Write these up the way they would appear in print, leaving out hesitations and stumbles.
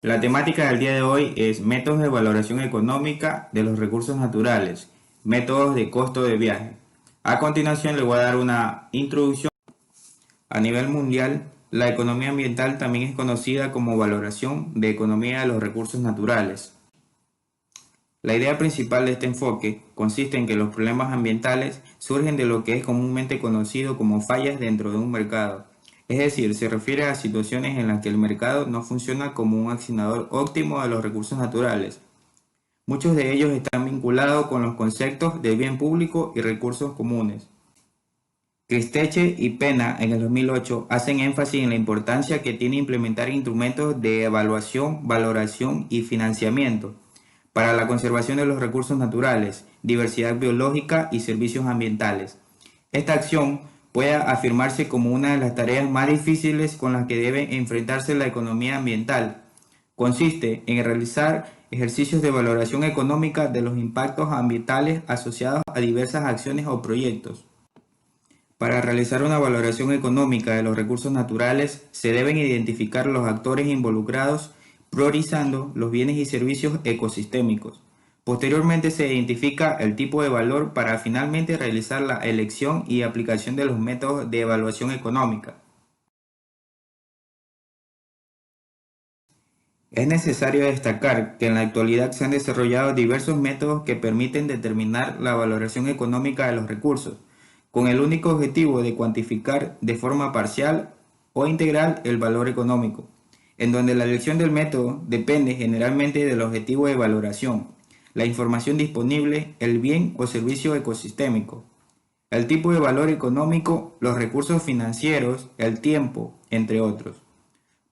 La temática del día de hoy es métodos de valoración económica de los recursos naturales, métodos de costo de viaje. A continuación le voy a dar una introducción. A nivel mundial, la economía ambiental también es conocida como valoración de economía de los recursos naturales. La idea principal de este enfoque consiste en que los problemas ambientales surgen de lo que es comúnmente conocido como fallas dentro de un mercado. Es decir, se refiere a situaciones en las que el mercado no funciona como un accionador óptimo de los recursos naturales. Muchos de ellos están vinculados con los conceptos de bien público y recursos comunes. Christeche y Pena en el 2008 hacen énfasis en la importancia que tiene implementar instrumentos de evaluación, valoración y financiamiento para la conservación de los recursos naturales, diversidad biológica y servicios ambientales. Esta acción puede afirmarse como una de las tareas más difíciles con las que debe enfrentarse la economía ambiental. Consiste en realizar ejercicios de valoración económica de los impactos ambientales asociados a diversas acciones o proyectos. Para realizar una valoración económica de los recursos naturales, se deben identificar los actores involucrados, priorizando los bienes y servicios ecosistémicos. Posteriormente se identifica el tipo de valor para finalmente realizar la elección y aplicación de los métodos de evaluación económica. Es necesario destacar que en la actualidad se han desarrollado diversos métodos que permiten determinar la valoración económica de los recursos, con el único objetivo de cuantificar de forma parcial o integral el valor económico, en donde la elección del método depende generalmente del objetivo de valoración, la información disponible, el bien o servicio ecosistémico, el tipo de valor económico, los recursos financieros, el tiempo, entre otros.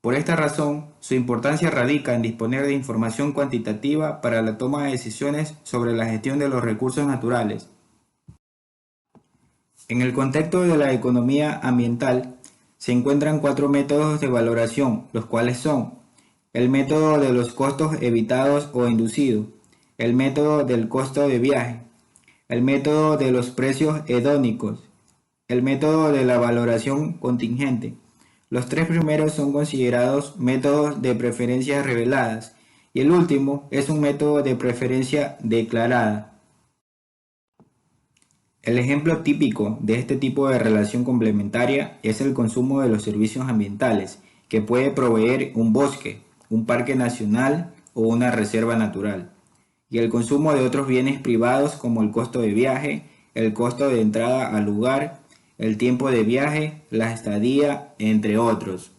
Por esta razón, su importancia radica en disponer de información cuantitativa para la toma de decisiones sobre la gestión de los recursos naturales. En el contexto de la economía ambiental, se encuentran cuatro métodos de valoración, los cuales son el método de los costos evitados o inducidos, el método del costo de viaje, el método de los precios hedónicos, el método de la valoración contingente. Los tres primeros son considerados métodos de preferencia reveladas y el último es un método de preferencia declarada. El ejemplo típico de este tipo de relación complementaria es el consumo de los servicios ambientales que puede proveer un bosque, un parque nacional o una reserva natural, y el consumo de otros bienes privados como el costo de viaje, el costo de entrada al lugar, el tiempo de viaje, la estadía, entre otros.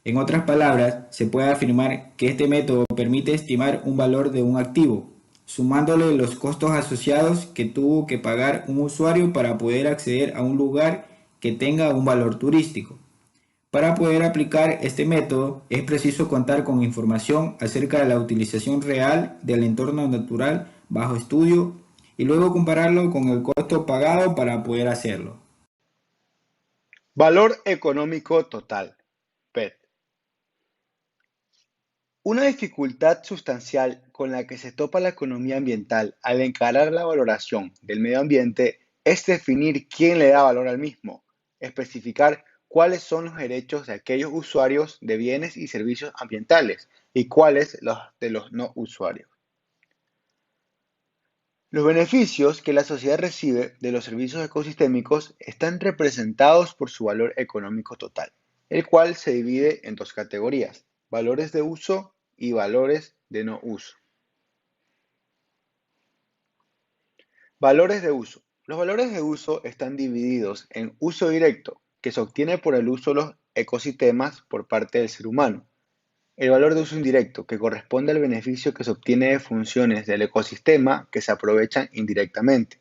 En otras palabras, se puede afirmar que este método permite estimar un valor de un activo, sumándole los costos asociados que tuvo que pagar un usuario para poder acceder a un lugar que tenga un valor turístico. Para poder aplicar este método es preciso contar con información acerca de la utilización real del entorno natural bajo estudio y luego compararlo con el costo pagado para poder hacerlo. Valor económico total, PET. Una dificultad sustancial con la que se topa la economía ambiental al encarar la valoración del medio ambiente es definir quién le da valor al mismo, especificar cuáles son los derechos de aquellos usuarios de bienes y servicios ambientales y cuáles los de los no usuarios. Los beneficios que la sociedad recibe de los servicios ecosistémicos están representados por su valor económico total, el cual se divide en dos categorías: valores de uso y valores de no uso. Valores de uso. Los valores de uso están divididos en uso directo, que se obtiene por el uso de los ecosistemas por parte del ser humano. El valor de uso indirecto, que corresponde al beneficio que se obtiene de funciones del ecosistema que se aprovechan indirectamente.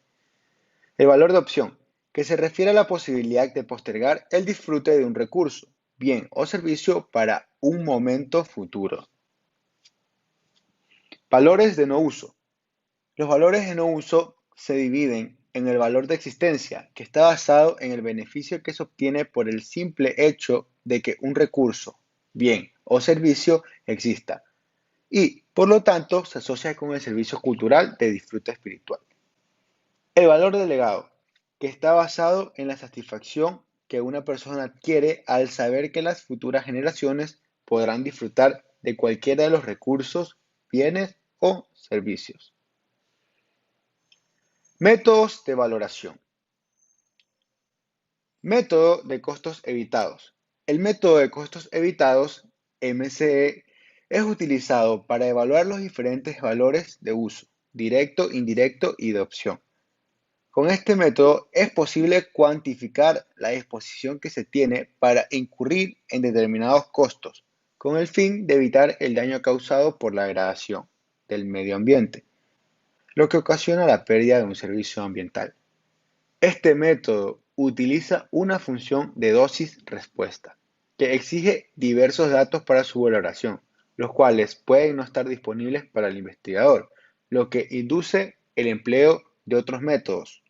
El valor de opción, que se refiere a la posibilidad de postergar el disfrute de un recurso, bien o servicio para un momento futuro. Valores de no uso. Los valores de no uso se dividen en el valor de existencia, que está basado en el beneficio que se obtiene por el simple hecho de que un recurso, bien o servicio exista, y por lo tanto se asocia con el servicio cultural de disfrute espiritual. El valor delegado, que está basado en la satisfacción que una persona adquiere al saber que las futuras generaciones podrán disfrutar de cualquiera de los recursos, bienes o servicios. Métodos de valoración. Método de costos evitados. El método de costos evitados, MCE, es utilizado para evaluar los diferentes valores de uso, directo, indirecto y de opción. Con este método es posible cuantificar la disposición que se tiene para incurrir en determinados costos, con el fin de evitar el daño causado por la degradación del medio ambiente, lo que ocasiona la pérdida de un servicio ambiental. Este método utiliza una función de dosis-respuesta, que exige diversos datos para su valoración, los cuales pueden no estar disponibles para el investigador, lo que induce el empleo de otros métodos.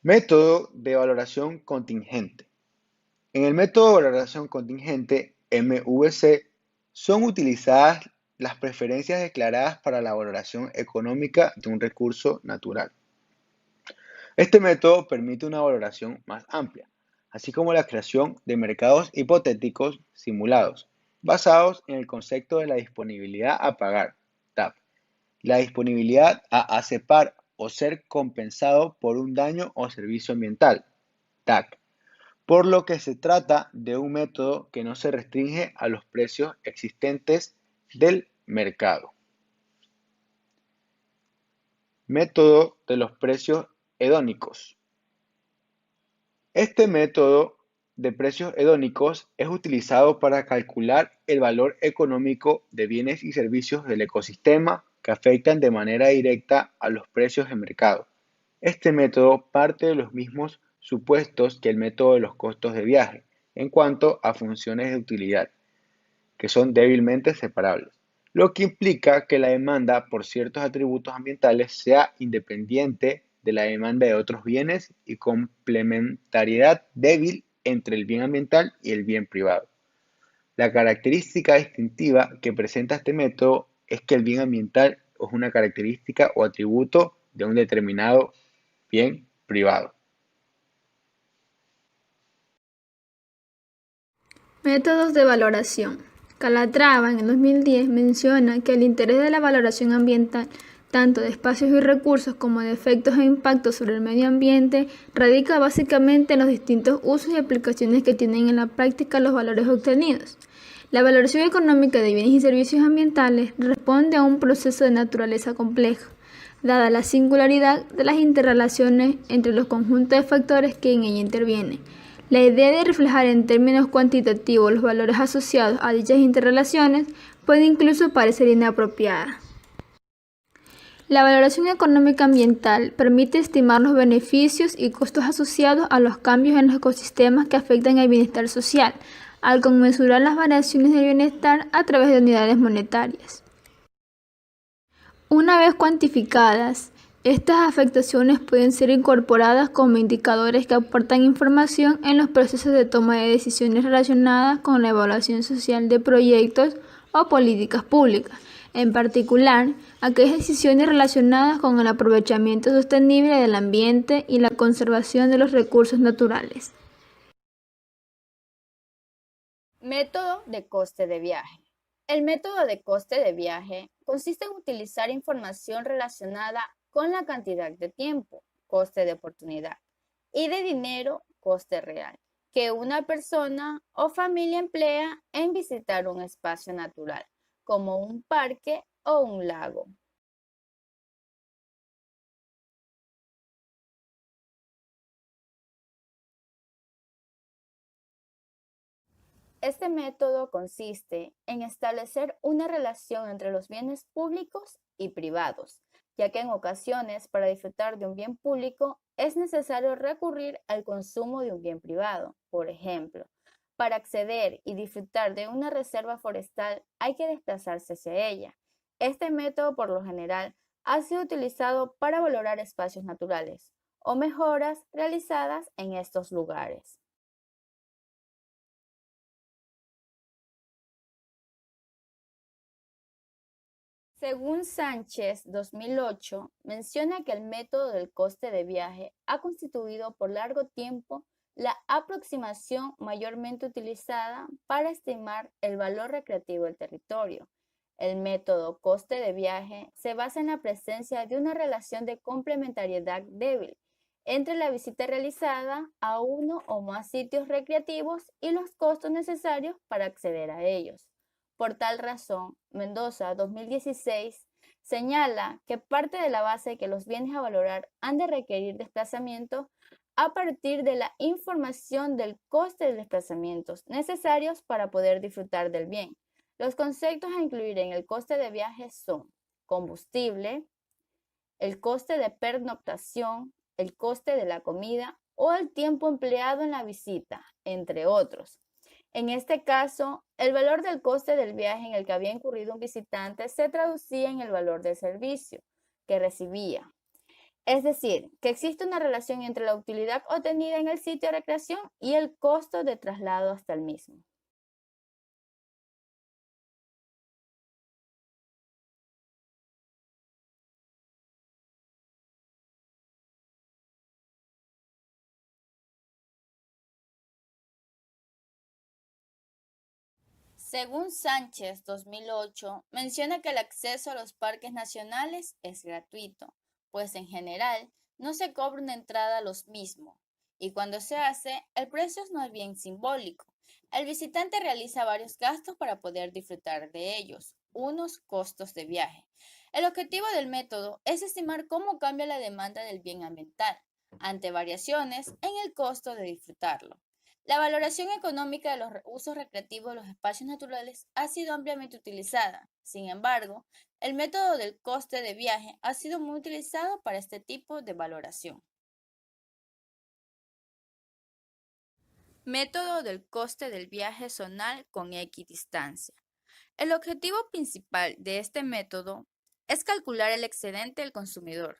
Método de valoración contingente. En el método de valoración contingente, MVC, son utilizadas las preferencias declaradas para la valoración económica de un recurso natural. Este método permite una valoración más amplia, así como la creación de mercados hipotéticos simulados, basados en el concepto de la disponibilidad a pagar, TAP, la disponibilidad a aceptar o ser compensado por un daño o servicio ambiental, TAC, por lo que se trata de un método que no se restringe a los precios existentes del mercado. Método de los precios hedónicos. Este método de precios hedónicos es utilizado para calcular el valor económico de bienes y servicios del ecosistema que afectan de manera directa a los precios de mercado. Este método parte de los mismos supuestos que el método de los costos de viaje en cuanto a funciones de utilidad, que son débilmente separables, lo que implica que la demanda por ciertos atributos ambientales sea independiente de la demanda de otros bienes y complementariedad débil entre el bien ambiental y el bien privado. La característica distintiva que presenta este método es que el bien ambiental es una característica o atributo de un determinado bien privado. Métodos de valoración. Calatrava en el 2010 menciona que el interés de la valoración ambiental, tanto de espacios y recursos como de efectos e impactos sobre el medio ambiente, radica básicamente en los distintos usos y aplicaciones que tienen en la práctica los valores obtenidos. La valoración económica de bienes y servicios ambientales responde a un proceso de naturaleza compleja, dada la singularidad de las interrelaciones entre los conjuntos de factores que en ella intervienen. La idea de reflejar en términos cuantitativos los valores asociados a dichas interrelaciones puede incluso parecer inapropiada. La valoración económica ambiental permite estimar los beneficios y costos asociados a los cambios en los ecosistemas que afectan al bienestar social, al conmensurar las variaciones del bienestar a través de unidades monetarias. Una vez cuantificadas, estas afectaciones pueden ser incorporadas como indicadores que aportan información en los procesos de toma de decisiones relacionadas con la evaluación social de proyectos o políticas públicas, en particular, aquellas decisiones relacionadas con el aprovechamiento sostenible del ambiente y la conservación de los recursos naturales. Método de coste de viaje. El método de coste de viaje consiste en utilizar información relacionada con la cantidad de tiempo, coste de oportunidad, y de dinero, coste real, que una persona o familia emplea en visitar un espacio natural, como un parque o un lago. Este método consiste en establecer una relación entre los bienes públicos y privados, ya que en ocasiones para disfrutar de un bien público es necesario recurrir al consumo de un bien privado. Por ejemplo, para acceder y disfrutar de una reserva forestal hay que desplazarse hacia ella. Este método por lo general ha sido utilizado para valorar espacios naturales o mejoras realizadas en estos lugares. Según Sánchez 2008, menciona que el método del coste de viaje ha constituido por largo tiempo la aproximación mayormente utilizada para estimar el valor recreativo del territorio. El método coste de viaje se basa en la presencia de una relación de complementariedad débil entre la visita realizada a uno o más sitios recreativos y los costos necesarios para acceder a ellos. Por tal razón, Mendoza 2016 señala que parte de la base de que los bienes a valorar han de requerir desplazamiento a partir de la información del coste de desplazamientos necesarios para poder disfrutar del bien. Los conceptos a incluir en el coste de viaje son combustible, el coste de pernoctación, el coste de la comida o el tiempo empleado en la visita, entre otros. En este caso, el valor del coste del viaje en el que había incurrido un visitante se traducía en el valor del servicio que recibía. Es decir, que existe una relación entre la utilidad obtenida en el sitio de recreación y el costo de traslado hasta el mismo. Según Sánchez 2008, menciona que el acceso a los parques nacionales es gratuito, pues en general no se cobra una entrada a los mismos, y cuando se hace, el precio no es bien simbólico. El visitante realiza varios gastos para poder disfrutar de ellos, unos costos de viaje. El objetivo del método es estimar cómo cambia la demanda del bien ambiental ante variaciones en el costo de disfrutarlo. La valoración económica de los usos recreativos de los espacios naturales ha sido ampliamente utilizada. Sin embargo, el método del coste de viaje ha sido muy utilizado para este tipo de valoración. Método del coste del viaje zonal con equidistancia. El objetivo principal de este método es calcular el excedente del consumidor.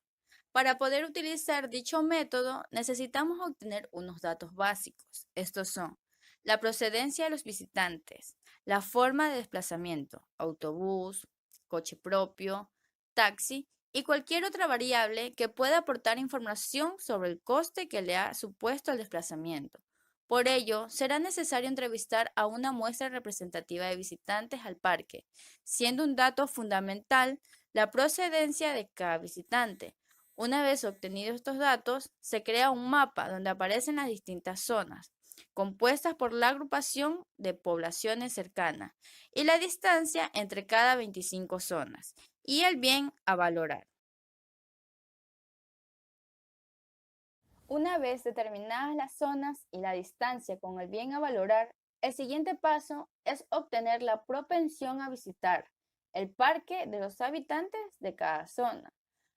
Para poder utilizar dicho método, necesitamos obtener unos datos básicos. Estos son la procedencia de los visitantes, la forma de desplazamiento, autobús, coche propio, taxi y cualquier otra variable que pueda aportar información sobre el coste que le ha supuesto el desplazamiento. Por ello, será necesario entrevistar a una muestra representativa de visitantes al parque, siendo un dato fundamental la procedencia de cada visitante. Una vez obtenidos estos datos, se crea un mapa donde aparecen las distintas zonas, compuestas por la agrupación de poblaciones cercanas y la distancia entre cada 25 zonas, y el bien a valorar. Una vez determinadas las zonas y la distancia con el bien a valorar, el siguiente paso es obtener la propensión a visitar el parque de los habitantes de cada zona.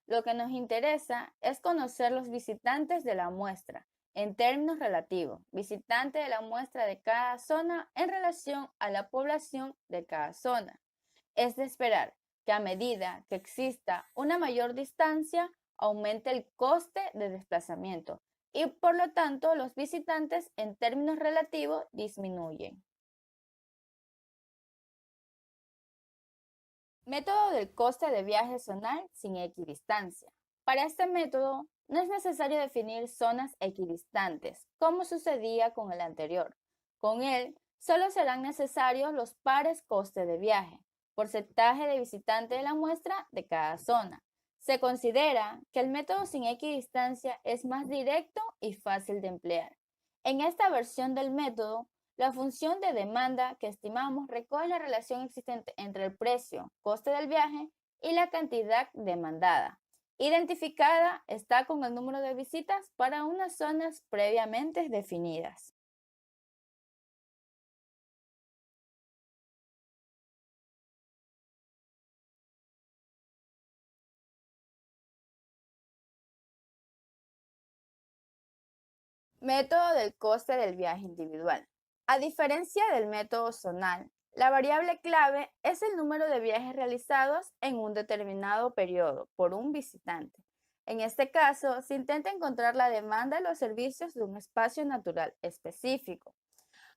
Lo que nos interesa es conocer los visitantes de la muestra en términos relativos, visitante de la muestra de cada zona en relación a la población de cada zona. Es de esperar que a medida que exista una mayor distancia, aumente el coste de desplazamiento y por lo tanto los visitantes en términos relativos disminuyen. Método del coste de viaje zonal sin equidistancia. Para este método no es necesario definir zonas equidistantes, como sucedía con el anterior. Con él solo serán necesarios los pares coste de viaje, porcentaje de visitante de la muestra de cada zona. Se considera que el método sin equidistancia es más directo y fácil de emplear. En esta versión del método, la función de demanda que estimamos recoge la relación existente entre el precio, coste del viaje y la cantidad demandada. Identificada está con el número de visitas para unas zonas previamente definidas. Método del coste del viaje individual. A diferencia del método zonal, la variable clave es el número de viajes realizados en un determinado periodo por un visitante. En este caso, se intenta encontrar la demanda de los servicios de un espacio natural específico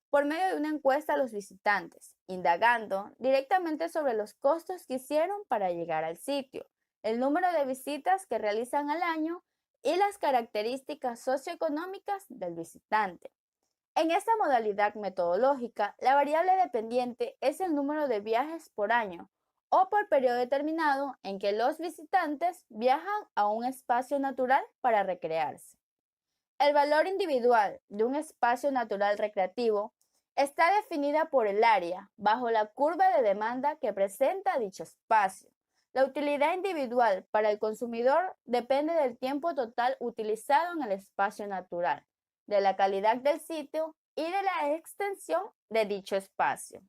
por medio de una encuesta a los visitantes, indagando directamente sobre los costos que hicieron para llegar al sitio, el número de visitas que realizan al año y las características socioeconómicas del visitante. En esta modalidad metodológica, la variable dependiente es el número de viajes por año o por periodo determinado en que los visitantes viajan a un espacio natural para recrearse. El valor individual de un espacio natural recreativo está definida por el área bajo la curva de demanda que presenta dicho espacio. La utilidad individual para el consumidor depende del tiempo total utilizado en el espacio natural, de la calidad del sitio y de la extensión de dicho espacio.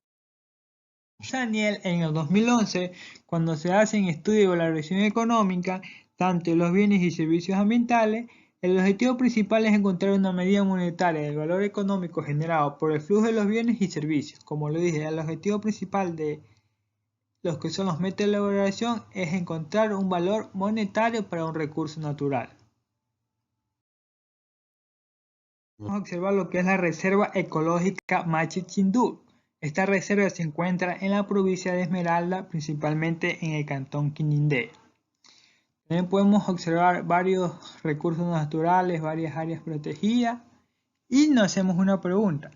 Daniel, en el 2011, cuando se hacen estudios de valoración económica, tanto de los bienes y servicios ambientales, el objetivo principal es encontrar una medida monetaria del valor económico generado por el flujo de los bienes y servicios. Como lo dije, el objetivo principal de los que son los métodos de valoración es encontrar un valor monetario para un recurso natural. Vamos a observar lo que es la Reserva Ecológica Machi-Chindú. Esta reserva se encuentra en la provincia de Esmeralda, principalmente en el cantón Quinindé. También podemos observar varios recursos naturales, varias áreas protegidas y nos hacemos una pregunta.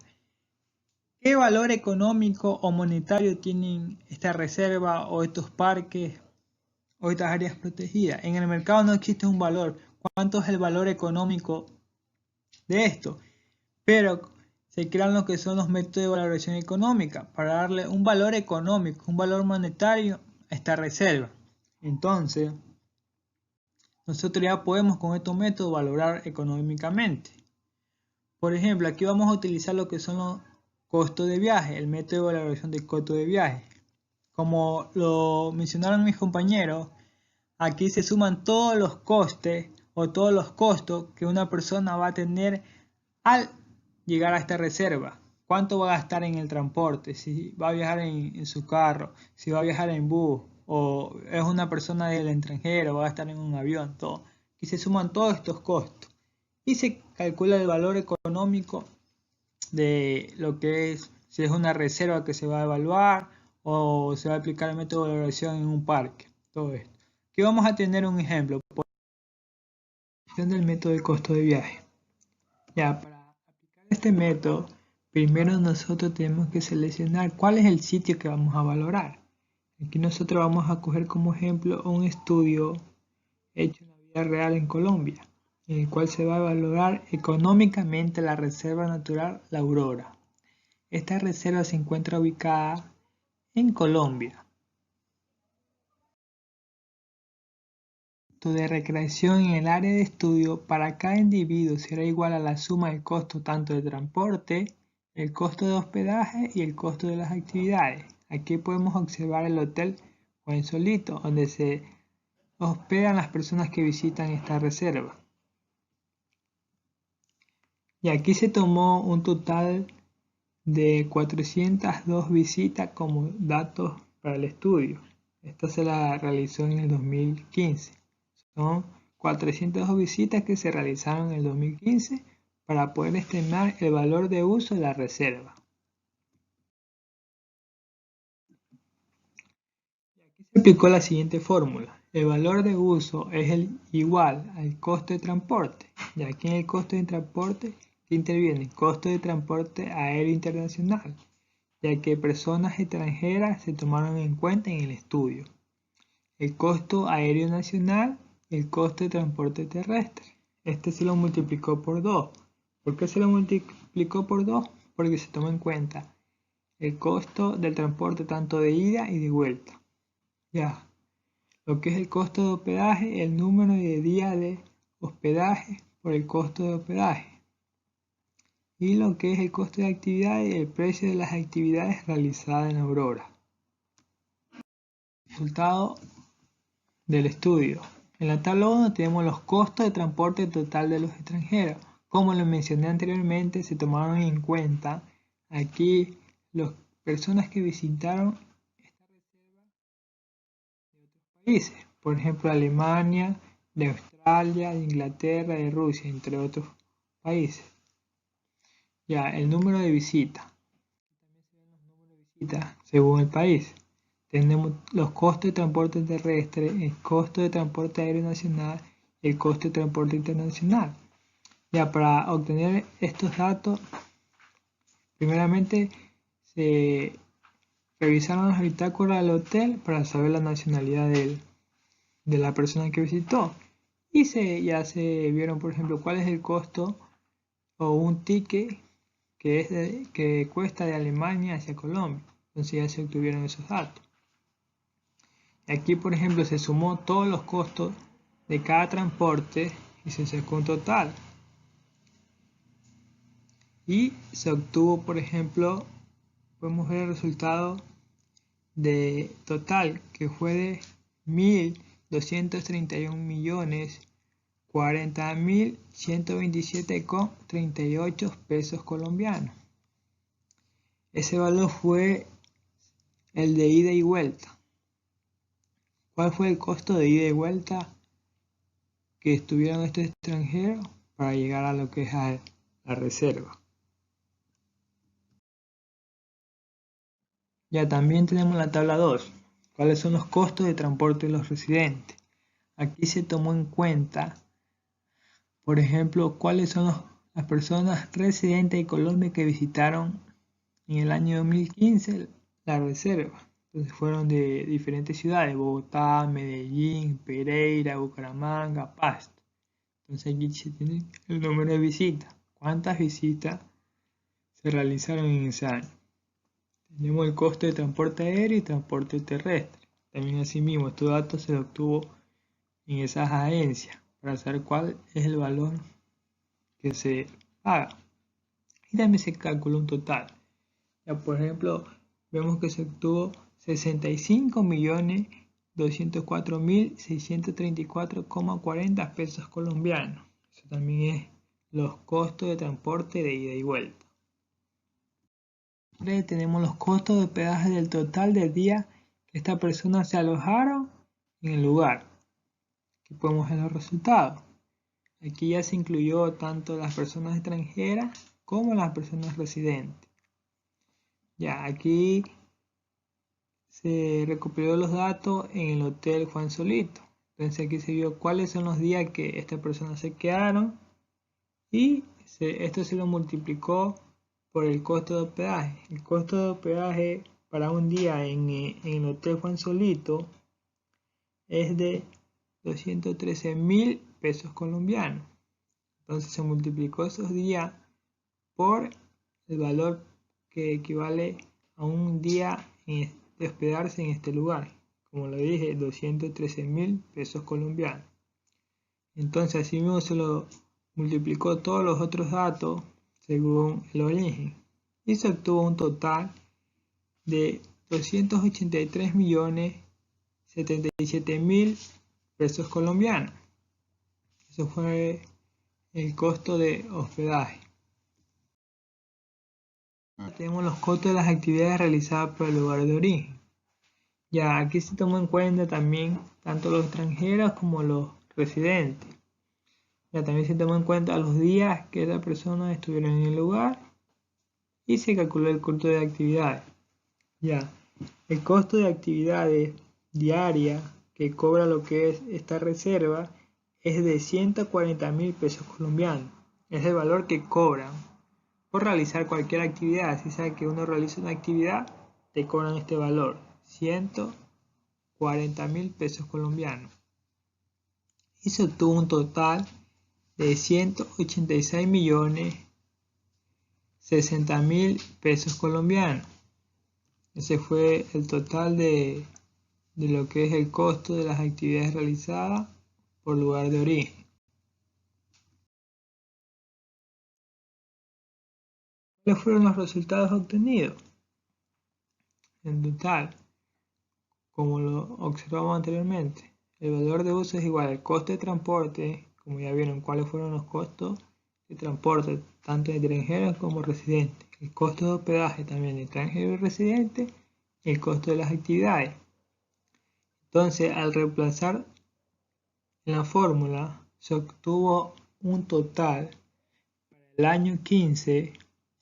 ¿Qué valor económico o monetario tienen esta reserva o estos parques o estas áreas protegidas? En el mercado no existe un valor. ¿Cuánto es el valor económico de esto? Pero se crean lo que son los métodos de valoración económica para darle un valor económico, un valor monetario a esta reserva. Entonces, nosotros ya podemos con estos métodos valorar económicamente. Por ejemplo, aquí vamos a utilizar lo que son los costos de viaje, el método de valoración de costo de viaje. Como lo mencionaron mis compañeros, aquí se suman todos los costes o todos los costos que una persona va a tener al llegar a esta reserva. ¿Cuánto va a gastar en el transporte? Si va a viajar en su carro, si va a viajar en bus, o es una persona del extranjero, va a estar en un avión, todo. Y se suman todos estos costos. Y se calcula el valor económico de lo que es, si es una reserva que se va a evaluar o se va a aplicar el método de valoración en un parque. Todo esto. Aquí vamos a tener un ejemplo del método de costo de viaje. Ya, para aplicar este método, primero nosotros tenemos que seleccionar cuál es el sitio que vamos a valorar. Aquí nosotros vamos a coger como ejemplo un estudio hecho en la vida real en Colombia, en el cual se va a valorar económicamente la Reserva Natural La Aurora. Esta reserva se encuentra ubicada en Colombia. De recreación en el área de estudio para cada individuo será igual a la suma del costo tanto de transporte, el costo de hospedaje y el costo de las actividades. Aquí podemos observar el hotel Buen Solito, donde se hospedan las personas que visitan esta reserva. Y aquí se tomó un total de 402 visitas como datos para el estudio. Esta se la realizó en el 2015. Son 402 visitas que se realizaron en el 2015 para poder estimar el valor de uso de la reserva. Y aquí se aplicó la siguiente fórmula. El valor de uso es igual al costo de transporte. Y aquí en el costo de transporte interviene el costo de transporte aéreo internacional, ya que personas extranjeras se tomaron en cuenta en el estudio. El costo aéreo nacional y el costo de transporte terrestre. Este se lo multiplicó por 2. ¿Por qué se lo multiplicó por 2? Porque se toma en cuenta el costo del transporte tanto de ida y de vuelta. Ya. Lo que es el costo de hospedaje, el número de días de hospedaje por el costo de hospedaje. Y lo que es el costo de actividades y el precio de las actividades realizadas en Aurora. Resultado del estudio. En la tabla 1 tenemos los costos de transporte total de los extranjeros. Como lo mencioné anteriormente, se tomaron en cuenta aquí las personas que visitaron esta reserva de otros países. Por ejemplo, Alemania, de Australia, de Inglaterra, de Rusia, entre otros países. Ya, el número de visitas. También se ven los números de visitas según el país. Tenemos los costos de transporte terrestre, el costo de transporte aéreo nacional el costo de transporte internacional. Ya, para obtener estos datos, primeramente se revisaron los bitácoras del hotel para saber la nacionalidad de la persona que visitó. Y ya se vieron, por ejemplo, cuál es el costo o un ticket que cuesta de Alemania hacia Colombia. Entonces ya se obtuvieron esos datos. Aquí, por ejemplo, se sumó todos los costos de cada transporte y se sacó un total. Y se obtuvo, por ejemplo, podemos ver el resultado de total, que fue de 1.231.040.127,38 pesos colombianos. Ese valor fue el de ida y vuelta. ¿Cuál fue el costo de ida y vuelta que estuvieron estos extranjeros para llegar a lo que es la reserva? Ya también tenemos la tabla 2. ¿Cuáles son los costos de transporte de los residentes? Aquí se tomó en cuenta, por ejemplo, cuáles son las personas residentes de Colombia que visitaron en el año 2015 la reserva. Entonces fueron de diferentes ciudades: Bogotá, Medellín, Pereira, Bucaramanga, Pasto. Entonces aquí se tiene el número de visitas. ¿Cuántas visitas se realizaron en ese año? Tenemos el costo de transporte aéreo y transporte terrestre. También asimismo, estos datos se obtuvo en esas agencias para saber cuál es el valor que se paga. Y también se calculó un total. Ya, por ejemplo, vemos que se obtuvo 65.204.634,40 pesos colombianos. Eso también es los costos de transporte de ida y vuelta. Tenemos los costos de hospedaje del total de días que estas personas se alojaron en el lugar. Aquí podemos ver los resultados. Aquí ya se incluyó tanto las personas extranjeras como las personas residentes. Ya, aquí se recopiló los datos en el Hotel Juan Solito. Entonces aquí se vio cuáles son los días que estas personas se quedaron y esto se lo multiplicó por el costo de hospedaje. El costo de hospedaje para un día en el Hotel Juan Solito es de 213.000 pesos colombianos. Entonces se multiplicó esos días por el valor que equivale a un día de hospedarse en este lugar. Como lo dije, 213.000 pesos colombianos. Entonces así mismo se lo multiplicó todos los otros datos según el origen y se obtuvo un total de 283.077.000 pesos colombianos. Eso fue el costo de hospedaje. Tenemos los costos de las actividades realizadas por el lugar de origen. Ya, aquí se tomó en cuenta también tanto los extranjeros como los residentes. Ya, también se tomó en cuenta los días que las personas estuvieron en el lugar y se calculó el costo de actividades. Ya, el costo de actividades diarias que cobra lo que es esta reserva es de 140.000 pesos colombianos. Es el valor que cobran por realizar cualquier actividad. Si sabes que uno realiza una actividad, te cobran este valor, 140.000 pesos colombianos. Y se obtuvo un total de 186.060.000 pesos colombianos. Ese fue el total de lo que es el costo de las actividades realizadas por lugar de origen. ¿Cuáles fueron los resultados obtenidos? En total, como lo observamos anteriormente, el valor de uso es igual al costo de transporte. Como ya vieron, cuáles fueron los costos de transporte, tanto de extranjeros como residentes. El costo de hospedaje también de extranjero y residente. Y el costo de las actividades. Entonces, al reemplazar en la fórmula, se obtuvo un total para el año 15.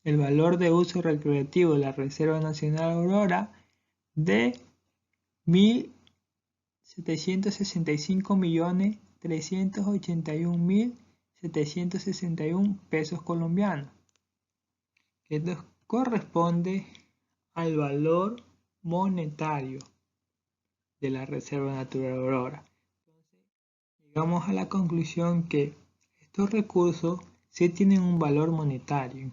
El valor de uso recreativo de la Reserva Nacional Aurora de 1.765.000 381.761 pesos colombianos, que esto corresponde al valor monetario de la Reserva Natural Aurora. Entonces, llegamos a la conclusión que estos recursos sí tienen un valor monetario,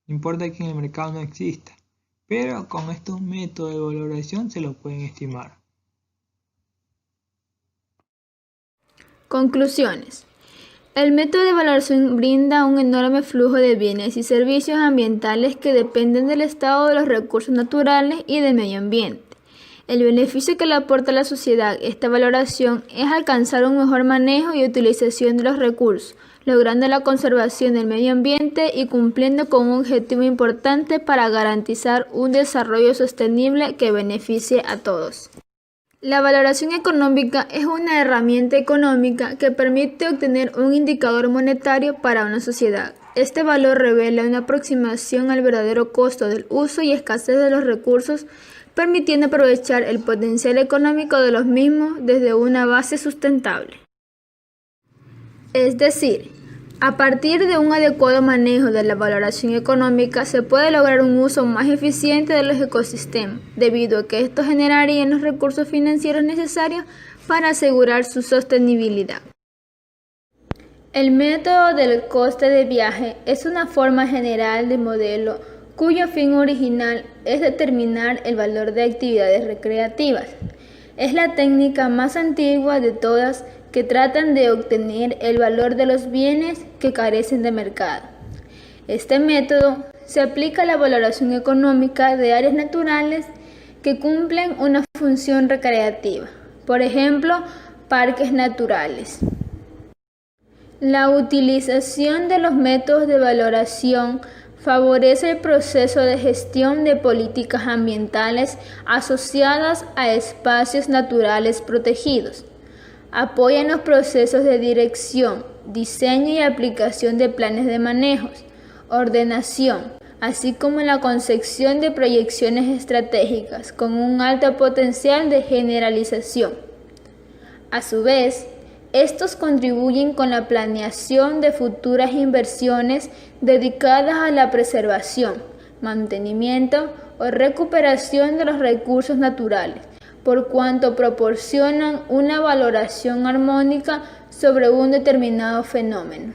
no importa que en el mercado no exista, pero con estos métodos de valoración se lo pueden estimar. Conclusiones. El método de valoración brinda un enorme flujo de bienes y servicios ambientales que dependen del estado de los recursos naturales y del medio ambiente. El beneficio que le aporta a la sociedad esta valoración es alcanzar un mejor manejo y utilización de los recursos, logrando la conservación del medio ambiente y cumpliendo con un objetivo importante para garantizar un desarrollo sostenible que beneficie a todos. La valoración económica es una herramienta económica que permite obtener un indicador monetario para una sociedad. Este valor revela una aproximación al verdadero costo del uso y escasez de los recursos, permitiendo aprovechar el potencial económico de los mismos desde una base sustentable. Es decir, a partir de un adecuado manejo de la valoración económica se puede lograr un uso más eficiente de los ecosistemas, debido a que esto generaría los recursos financieros necesarios para asegurar su sostenibilidad. El método del coste de viaje es una forma general de modelo cuyo fin original es determinar el valor de actividades recreativas. Es la técnica más antigua de todas que tratan de obtener el valor de los bienes que carecen de mercado. Este método se aplica a la valoración económica de áreas naturales que cumplen una función recreativa, por ejemplo, parques naturales. La utilización de los métodos de valoración favorece el proceso de gestión de políticas ambientales asociadas a espacios naturales protegidos. Apoyan los procesos de dirección, diseño y aplicación de planes de manejos, ordenación, así como la concepción de proyecciones estratégicas con un alto potencial de generalización. A su vez, estos contribuyen con la planeación de futuras inversiones dedicadas a la preservación, mantenimiento o recuperación de los recursos naturales, por cuanto proporcionan una valoración armónica sobre un determinado fenómeno.